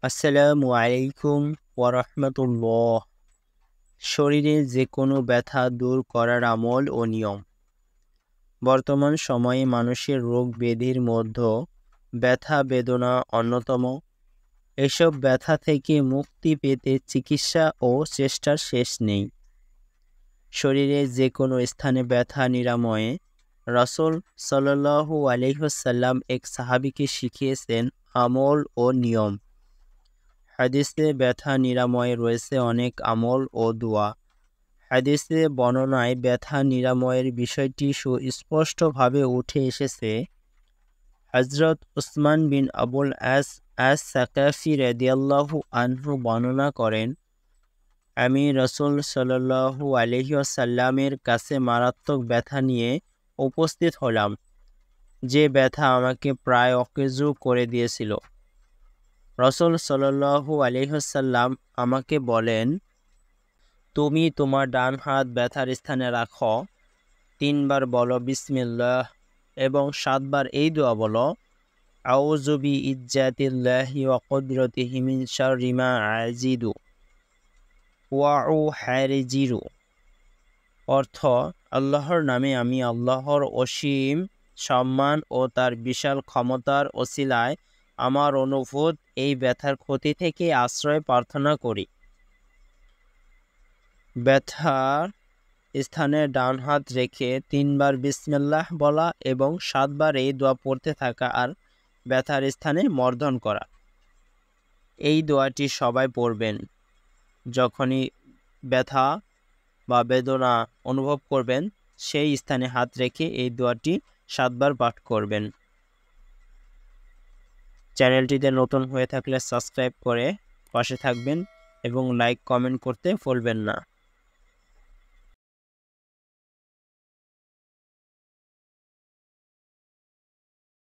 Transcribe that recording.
আসসালামু আলাইকুম ওয়া রাহমাতুল্লাহ। শরীরে যে কোনো ব্যথা দূর করার আমল ও নিয়ম। বর্তমান সময়ে মানুষের রোগ ব্যাধির মধ্যে ব্যথা বেদনা অন্যতম। এসব ব্যথা থেকে মুক্তি পেতে চিকিৎসা ও চেষ্টার শেষ নেই। শরীরে যে কোনো স্থানে ব্যথা নিরাময়ে রাসূল সাল্লাল্লাহু আলাইহি ওয়াসাল্লাম এক সাহাবীকে শিখিয়েছেন আমল ও নিয়ম। হাদিসে ব্যথা নিরাময়ে রয়েছে অনেক আমল ও দোয়া। হাদিসে বর্ণনায় ব্যথা নিরাময়ের বিষয়টি সুস্পষ্টভাবে উঠে এসেছে। হযরত উসমান বিন আবুল আস সাকাফি রাদিয়াল্লাহু আনহু বর্ণনা করেন, আমি রাসূল সাল্লাল্লাহু আলাইহি ওয়াসাল্লামের কাছে মারাত্মক ব্যথা নিয়ে উপস্থিত হলাম, যে ব্যথা আমাকে প্রায় অকেজো করে দিয়েছিল। রাসূল সাল্লাল্লাহু আলাইহি ওয়াসাল্লাম আমাকে বলেন, তুমি তোমার ডান হাত ব্যথার স্থানে রাখো, ৩ বার বলো বিসমিল্লাহ এবং ৭ বার এই দোয়া বলো, আউযু বিইজ্জাতিল্লাহি ওয়া কুদরাতিহি মিন শাররি মা আজিদু ওয়া উহারিজিরু। অর্থ, আল্লাহর নামে আমি আল্লাহর অসীম সম্মান ও তার বিশাল ক্ষমতার ওসিলায় আমার অনুভূত এই ব্যথার ক্ষতি থেকে আশ্রয় প্রার্থনা করি। ব্যথার স্থানে ডান হাত রেখে ৩ বার বিসমিল্লাহ বলা এবং ৭ বার এই দোয়া পড়তে থাকা আর ব্যথার স্থানে মর্দন করা। এই দোয়াটি সবাই পড়বেন। যখনই ব্যথা বা বেদনা অনুভব করবেন, সেই স্থানে হাত রেখে এই দোয়াটি ৭ বার পাঠ করবেন। চ্যানেলটিতে নতুন হয়ে থাকলে সাবস্ক্রাইব করে পাশে থাকবেন এবং লাইক কমেন্ট করতে ভুলবেন না।